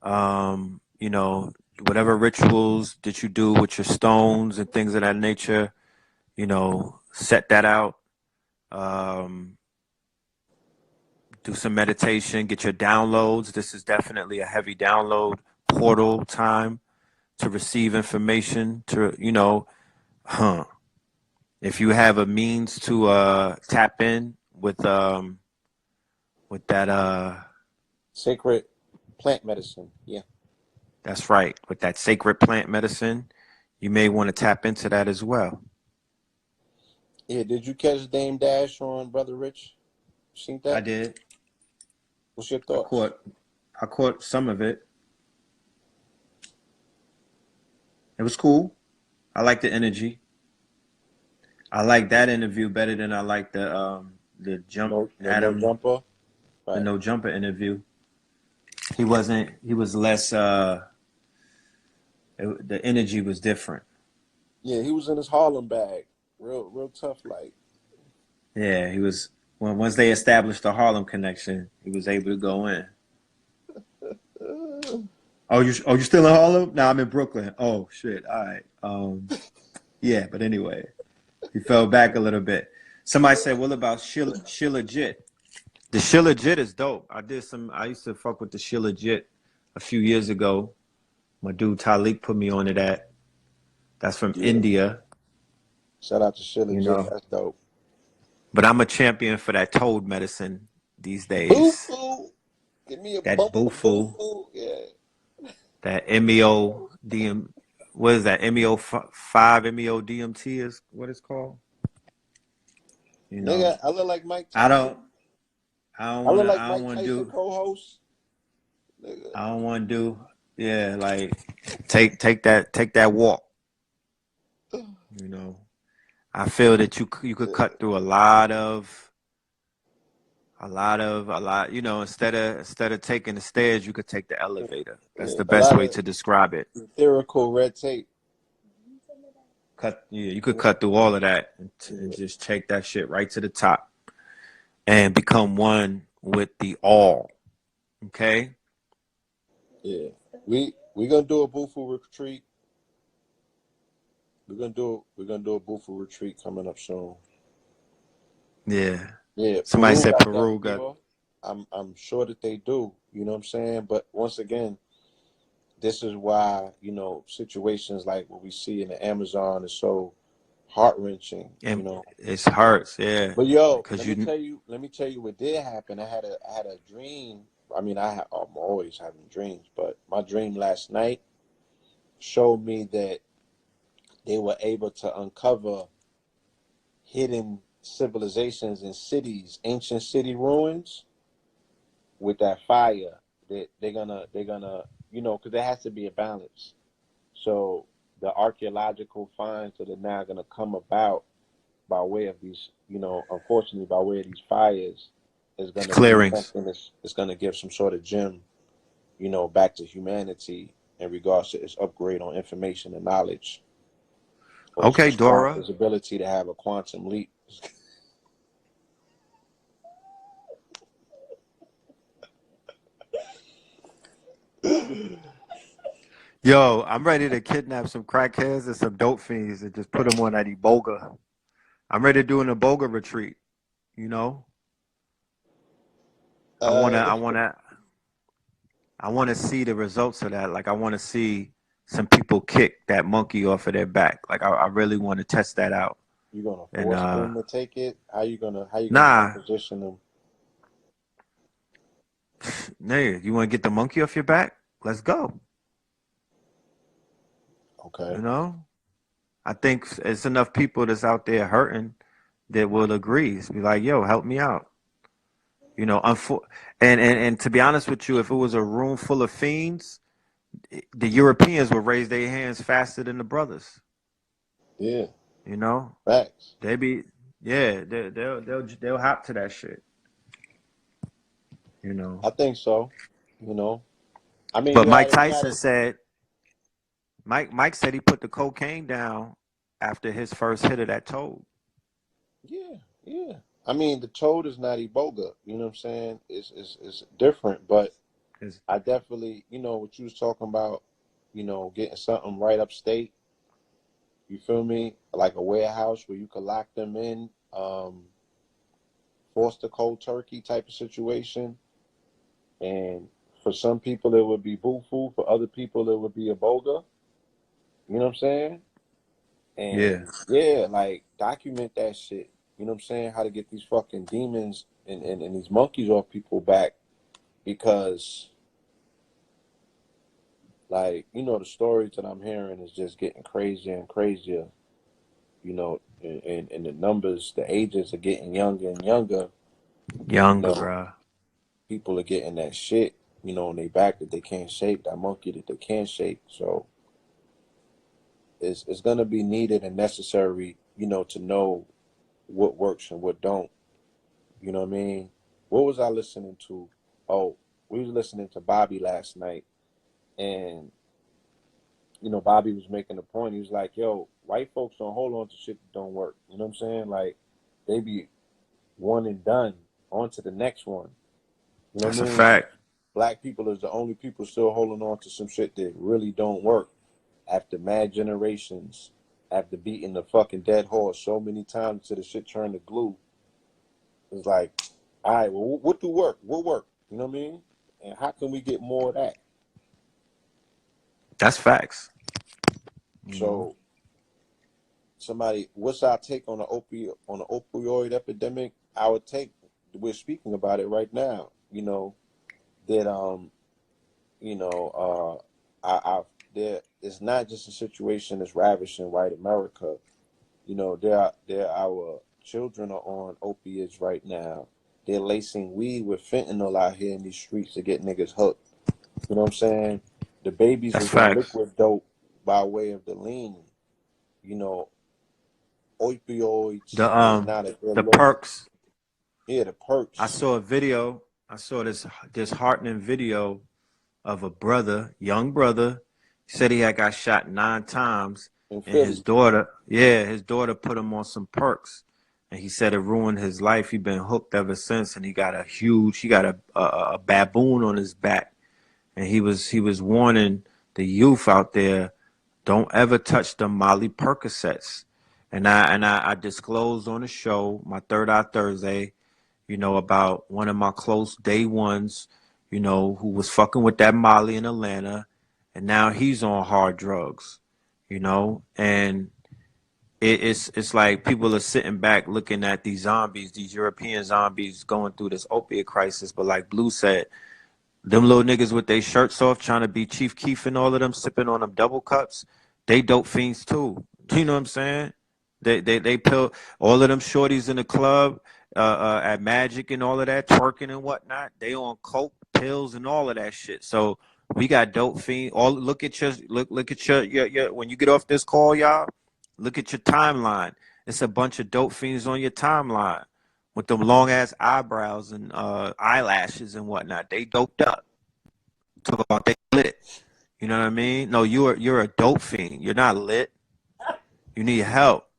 S2: You know, whatever rituals that you do with your stones and things of that nature, you know, set that out. Um, do some meditation, get your downloads. This is definitely a heavy download portal time to receive information to, you know, if you have a means to tap in with that
S3: sacred plant medicine. Yeah,
S2: that's right, with that sacred plant medicine, you may want to tap into that as well.
S3: yeah. Did you catch Dame Dash on Brother Rich? Seen
S2: I
S3: that?
S2: did.
S3: What's your
S2: I
S3: thoughts?
S2: caught I caught some of it. It was cool. I like the energy. I like that interview better than I like the jump
S3: No, no
S2: Adam
S3: jumper.
S2: the
S3: Right.
S2: no jumper interview. He was less the energy was different.
S3: Yeah, he was in his Harlem bag. Real tough. Like,
S2: Yeah, he was once they established the Harlem connection, he was able to go in.
S3: uh,
S2: Oh you still in Harlem? No, I'm in Brooklyn. Oh shit. All right. Yeah, but anyway, he fell back a little bit. Somebody said, "What about Sheila Jit?" The Sheila Jit is dope. I used to fuck with the Sheila Jit a few years ago. My dude Talik put me onto that. That's from
S3: yeah.
S2: India,
S3: Shout out to Shilla
S2: you
S3: Jit.
S2: know.
S3: That's dope.
S2: But I'm a champion for that toad medicine these
S3: Boo
S2: days.
S3: foo. Give me a
S2: That
S3: bump of boo
S2: Bufu,
S3: foo. Yeah.
S2: that MEO DM, what is that? MEO five MEO DMT is what it's called. You know,
S3: Nigga, I look like Mike
S2: I
S3: Tyson.
S2: don't, I don't
S3: I look
S2: wanna,
S3: like
S2: I don't
S3: Mike
S2: wanna
S3: Tyson
S2: do,
S3: co-host. Nigga.
S2: I don't wanna do, yeah, like take that walk. You know, I feel that you could cut through a lot. You know, instead of taking the stairs, you could take the elevator. That's
S3: Yeah,
S2: the
S3: a
S2: best
S3: lot
S2: way
S3: of
S2: to describe it.
S3: etherical red tape.
S2: Yeah, you could cut through all of that and just take that shit right to the top and become one with the all. Okay.
S3: Yeah. We gonna do a Bufu retreat. We're gonna do a Bufu retreat coming up soon.
S2: Yeah.
S3: Yeah,
S2: Somebody
S3: Peru
S2: said
S3: got that
S2: Peru got.
S3: fever. I'm sure that they do. You know what I'm saying? But once again, this is why, situations like what we see in the Amazon is so heart wrenching,
S2: And it hurts, yeah,
S3: But yo,
S2: because
S3: let me
S2: you
S3: tell you, what did happen. I had a dream. I mean, I'm always having dreams, but my dream last night showed me that they were able to uncover hidden civilizations in cities, ancient city ruins with that fire. That they're gonna, because there has to be a balance. So the archaeological finds that are now gonna come about by way of these, unfortunately, by way of these fires, is going to be
S2: clearings.
S3: something that's going to give some sort of gem, back to humanity in regards to its upgrade on information and knowledge.
S2: Okay, Dora.
S3: his ability to have a quantum leap.
S2: Yo, I'm ready to kidnap some crackheads and some dope fiends and just put them on that Iboga. I'm ready to do an Iboga retreat. You know, I wanna,
S3: Uh,
S2: I wanna, I wanna see the results of that. Like, I wanna see some people kick that monkey off of their back. Like, I really want to test that out.
S3: you gonna
S2: And
S3: force them to take it? How you gonna
S2: nah,
S3: position them?
S2: nigga, you want to get the monkey off your back? Let's go. You
S3: Okay.
S2: know, I think it's enough people that's out there hurting that will agree. It's be like, yo, help me out. You know, and to be honest with you, if it was a room full of fiends, the Europeans would raise their hands faster than the brothers.
S3: Yeah.
S2: You know,
S3: Facts.
S2: they be yeah, they'll hop to that shit. You know,
S3: I think so. You know. I mean,
S2: but
S3: you
S2: Mike
S3: had
S2: Tyson said Mike said he put the cocaine down after his first hit of that toad.
S3: Yeah, yeah. I mean, the toad is not Iboga. You know what I'm saying? It's different, but I definitely, what you was talking about, getting something right upstate. You feel me? Like a warehouse where you could lock them in, force the cold turkey type of situation. And for some people, it would be Bufu. For other people, it would be Iboga. You know what I'm saying?
S2: Yeah,
S3: And yeah, like document that shit. You know what I'm saying? How to get these fucking demons and these monkeys off people back, because like, the stories that I'm hearing is just getting crazier and crazier, and the numbers, the ages are getting younger and younger. You
S2: younger,
S3: know,
S2: bro.
S3: people are getting that shit, on their back that they can't shake, that monkey that they can't shake. So it's gonna be needed and necessary, to know what works and what don't. You know what I mean? What was I listening to? Oh, we was listening to Bobby last night, and Bobby was making a point. He was like, "Yo, white folks don't hold on to shit that don't work." You know what I'm saying? Like, they be one and done, on to the next one. You know what
S2: That's
S3: I
S2: a
S3: mean?
S2: fact.
S3: Black people is the only people still holding on to some shit that really don't work after mad generations, after beating the fucking dead horse so many times till the shit turned to glue. It's like, all right, well, what do work? What work? You know what I mean? And how can we get more of that?
S2: That's facts. You know,
S3: So, what's our take on the opioid epidemic? Our take, we're speaking about it right now. That there, it's not just a situation that's ravishing white America. Our children are on opiates right now. They're lacing weed with fentanyl out here in these streets to get niggas hooked. You know what I'm saying? The babies
S2: that's
S3: is on
S2: facts.
S3: liquid dope by way of the lean. You know, opioids
S2: The
S3: is not a good
S2: the
S3: look.
S2: perks.
S3: Yeah, the
S2: I
S3: perks
S2: saw a video. I saw this heartening video of a brother, young brother. He said he had got shot 9 times,
S3: in
S2: and his
S3: Philly.
S2: daughter, his daughter put him on some perks, and he said it ruined his life. He been hooked ever since, and he got a baboon on his back, and he was warning the youth out there, don't ever touch the Molly Percocets. And I disclosed on the show, my Third Eye Thursday, about one of my close day ones, who was fucking with that Molly in Atlanta, and now he's on hard drugs, and it's like people are sitting back looking at these zombies, these European zombies going through this opiate crisis, but like Blue said, them little niggas with their shirts off trying to be Chief Keef and all of them sipping on them double cups, they dope fiends too. You know what I'm saying? They pill all of them shorties in the club, at Magic and all of that, twerking and whatnot. They on coke, pills, and all of that shit. So we got dope fiend. All look at your when you get off this call, y'all. Look at your timeline. It's a bunch of dope fiends on your timeline with them long ass eyebrows and eyelashes and whatnot. They doped up. Talk about they lit. You know what I mean? No, you're a dope fiend. You're not lit. You need help.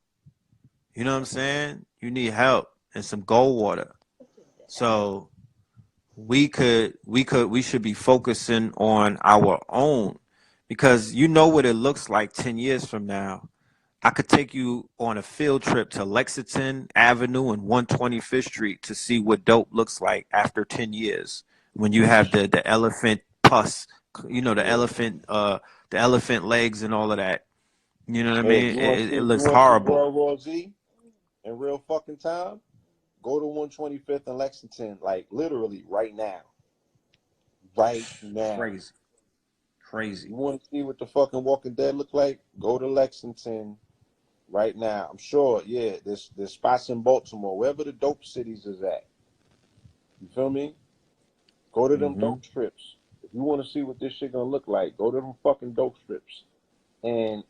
S2: You know what I'm saying? You need help and some gold water. So we should be focusing on our own, because you know what it looks like 10 years from now. I could take you on a field trip to Lexington Avenue and 125th Street to see what dope looks like after 10 years, when you have the elephant pus,
S3: Yeah.
S2: the elephant legs and all of that. You know what I
S3: Hey,
S2: mean? It
S3: you
S2: looks
S3: want to see
S2: horrible.
S3: World War Z in real fucking time? Go to 125th and Lexington, like literally right now. Right now.
S2: Crazy. Crazy.
S3: You want to see what the fucking Walking Dead look like? Go to Lexington right now. I'm sure, yeah, there's spots in Baltimore, wherever the dope cities is at. You feel me? Go to them
S2: Hmm.
S3: dope strips. If you want to see what this shit gonna look like, go to them fucking dope strips. And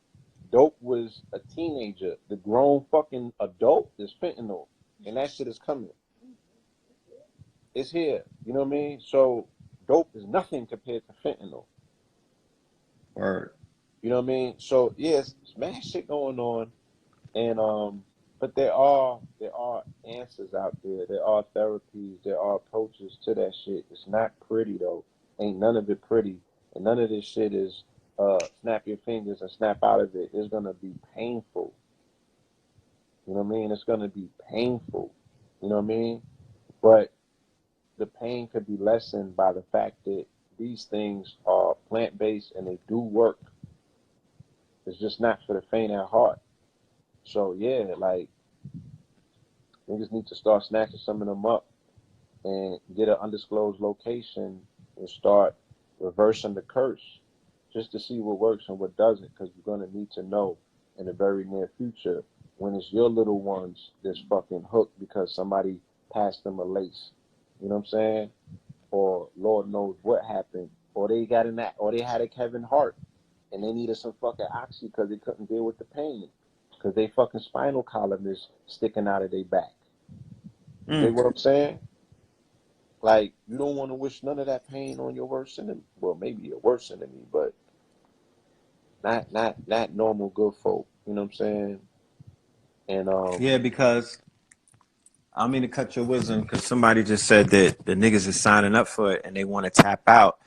S3: dope was a teenager. The grown fucking adult is fentanyl. And that shit is coming. It's here. You know what I mean? So dope is nothing compared to fentanyl.
S2: Word.
S3: You know what I mean? So yes, it's mad shit going on. And but there are answers out there. There are therapies, there are approaches to that shit. It's not pretty though. Ain't none of it pretty. And none of this shit is snap your fingers and snap out of it. It's gonna be painful. You know what I mean? It's gonna be painful. You know what I mean? But the pain could be lessened by the fact that these things are plant based and they do work. It's just not for the faint at heart. So yeah, like niggas need to start snatching some of them up and get an undisclosed location and start reversing the curse just to see what works and what doesn't, because you're going to need to know in the very near future when it's your little ones that's fucking hooked because somebody passed them a lace. You know what I'm saying? Or Lord knows what happened. Or they got in that, or they had a Kevin Hart and they needed some fucking oxy because they couldn't deal with the pain because they fucking spinal column is sticking out of their back. You dig what I'm saying? Like, you don't want to wish none of that pain on your worst enemy. Well, maybe your worst enemy, but not normal good folk. You know what I'm saying? And
S2: Yeah, because I don't mean to cut your wisdom, because somebody just said that the niggas is signing up for it and they want to tap out.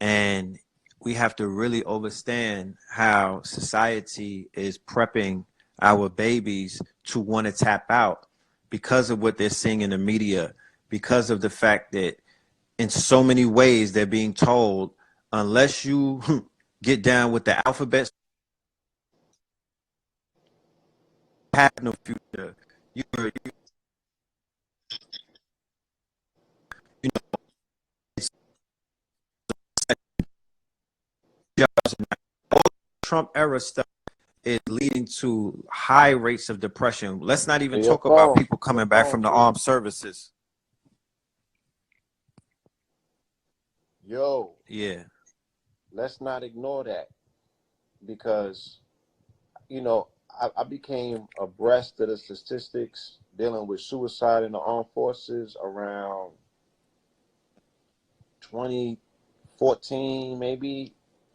S2: And we have to really understand how society is prepping our babies to want to tap out because of what they're seeing in the media, because of the fact that in so many ways they're being told, unless you get down with the alphabet, you have no future. You know, it's jobs and all Trump era stuff is leading to high rates of depression. Let's not even
S3: hey,
S2: talk about people coming back from the
S3: too.
S2: armed services.
S3: Yo,
S2: Yeah.
S3: let's not ignore that because I became abreast of the statistics dealing with suicide in the armed forces around 2014, maybe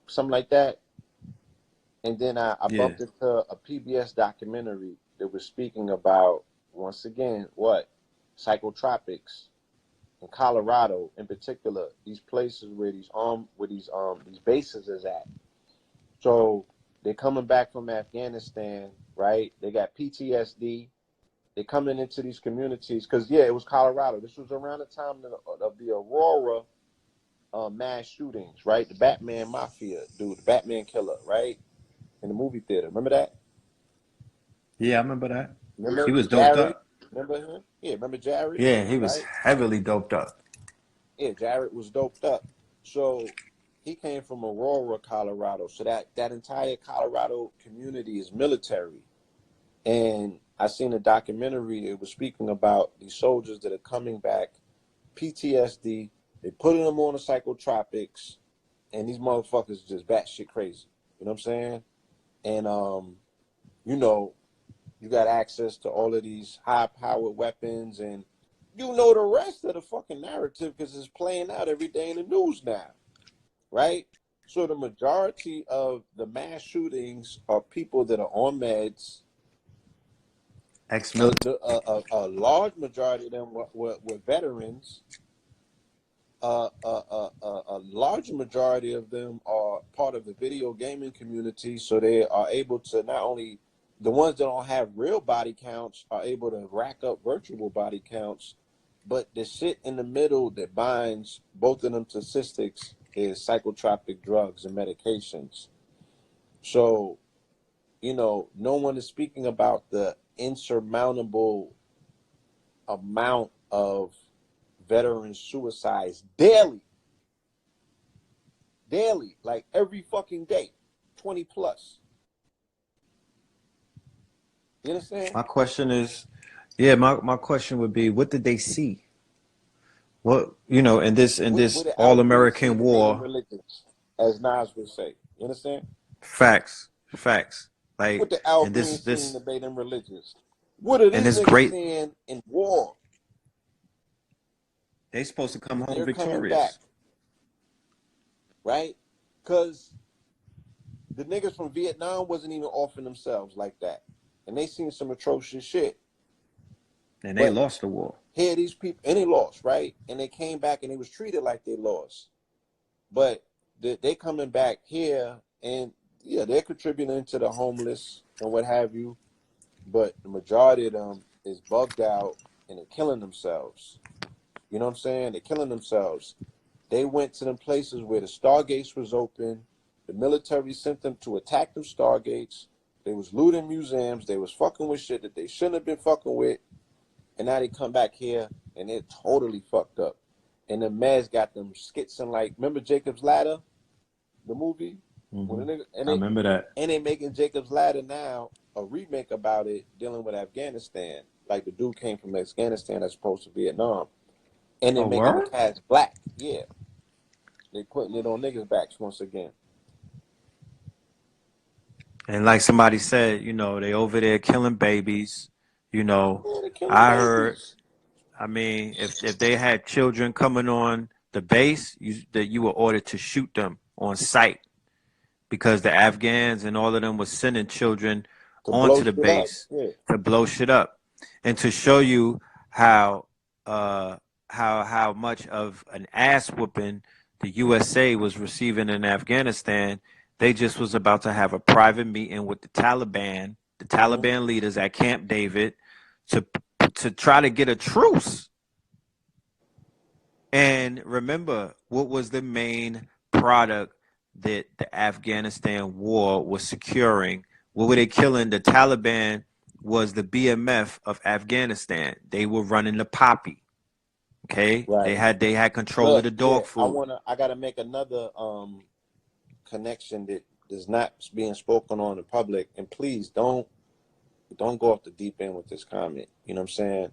S3: something like that. And then I
S2: Yeah.
S3: bumped into a PBS documentary that was speaking about, once again, what? Psychotropics in Colorado in particular, these places where these bases is at. So they're coming back from Afghanistan, right? They got PTSD. They're coming into these communities because yeah, it was Colorado. This was around the time of the Aurora mass shootings, right? The Batman Mafia dude, the Batman killer, right? In the movie theater. Remember that?
S2: Yeah, I remember that. He
S3: Remember
S2: was doped
S3: Jared?
S2: up.
S3: Remember him? Yeah, remember Jared?
S2: Yeah, he was
S3: Right?
S2: heavily doped up.
S3: Yeah, Jared was doped up. So he came from Aurora, Colorado. So that entire Colorado community is military. And I seen a documentary. It was speaking about these soldiers that are coming back, PTSD. They putting them on the psychotropics, and these motherfuckers just batshit crazy. You know what I'm saying? And you know, you got access to all of these high-powered weapons, and you know the rest of the fucking narrative because it's playing out every day in the news now, right? So the majority of the mass shootings are people that are on meds
S2: Ex-military.
S3: A large majority of them were veterans. A large majority of them are part of the video gaming community, so they are able to not only the ones that don't have real body counts are able to rack up virtual body counts, but the shit in the middle that binds both of them to statistics is psychotropic drugs and medications. So, no one is speaking about the insurmountable amount of veteran suicides daily, like every fucking day, 20 plus. You understand?
S2: My question is, yeah, my question would be, what did they see? What, in this
S3: What did
S2: all
S3: Al-Green see
S2: American
S3: that made him
S2: war,
S3: religious, as Nas would say? You understand?
S2: facts, facts.
S3: What
S2: Like,
S3: did Al
S2: and
S3: Green
S2: this
S3: see
S2: this
S3: that made him religious? What are
S2: and
S3: these
S2: this
S3: niggas
S2: great,
S3: seeing in war?
S2: they supposed to come home
S3: They're coming back,
S2: victorious.
S3: right? Because the niggas from Vietnam wasn't even offering themselves like that. And they seen some atrocious shit.
S2: And they
S3: But
S2: lost the war.
S3: here these people, and they lost, right? And they came back and they was treated like they lost. But they coming back here and, yeah, they're contributing to the homeless and what have you. But the majority of them is bugged out and they're killing themselves. You know what I'm saying? They're killing themselves. They went to them places where the stargates was open. The military sent them to attack them stargates. They was looting museums. They was fucking with shit that they shouldn't have been fucking with. And now they come back here and they're totally fucked up. And the meds got them skitzing like, remember Jacob's Ladder, the movie? When the nigga,
S2: I remember that.
S3: and they making Jacob's Ladder now a remake about it dealing with Afghanistan. Like the dude came from Afghanistan as opposed to Vietnam. And they're
S2: Oh,
S3: making the
S2: word?
S3: cast black. Yeah. They putting it on niggas' backs once again.
S2: And like somebody said, they over there killing babies. You know,
S3: Yeah, they're killing
S2: I heard.
S3: babies.
S2: I mean, if they had children coming on the base, you were ordered to shoot them on sight because the Afghans and all of them was sending children
S3: To blow
S2: onto the
S3: shit up.
S2: base
S3: Yeah.
S2: to blow shit up, and to show you uh how much of an ass whooping the USA was receiving in Afghanistan. They just was about to have a private meeting with the Taliban leaders at Camp David to try to get a truce. And remember, what was the main product that the Afghanistan war was securing? What were they killing? The Taliban was the BMF of Afghanistan. They were running the poppy. Okay,
S3: Right.
S2: they had control of
S3: Look,
S2: the
S3: yeah,
S2: dog food.
S3: I gotta make another connection that is not being spoken on in public. And please don't go off the deep end with this comment. You know what I'm saying?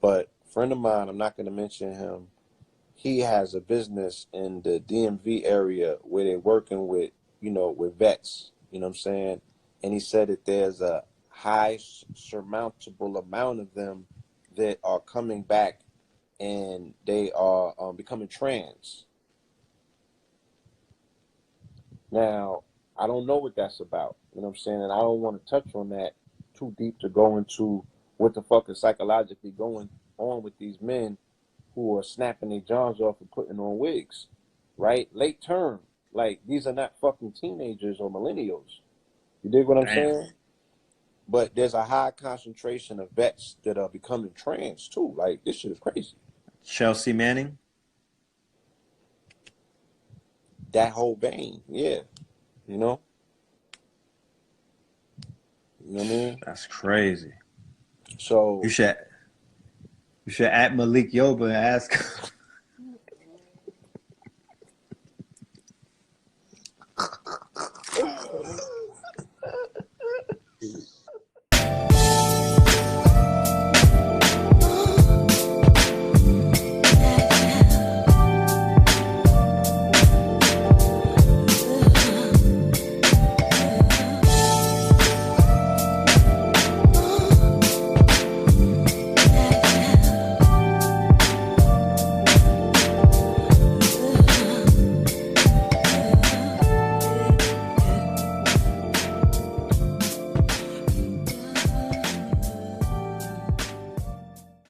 S3: But a friend of mine, I'm not gonna mention him, he has a business in the DMV area where they're working with, with vets, you know what I'm saying? And he said that there's a high surmountable amount of them that are coming back and they are becoming trans. Now, I don't know what that's about, you know what I'm saying? And I don't want to touch on that too deep to go into what the fuck is psychologically going on with these men who are snapping their johns off and putting on wigs, right? Late term. Like, these are not fucking teenagers or millennials. You dig what I'm
S2: Damn.
S3: saying? But there's a high concentration of vets that are becoming trans too. Like, this shit is crazy.
S2: Chelsea Manning.
S3: That whole vein, yeah. You know? You know what I mean?
S2: That's crazy.
S3: So
S2: You should at Malik Yoba and ask.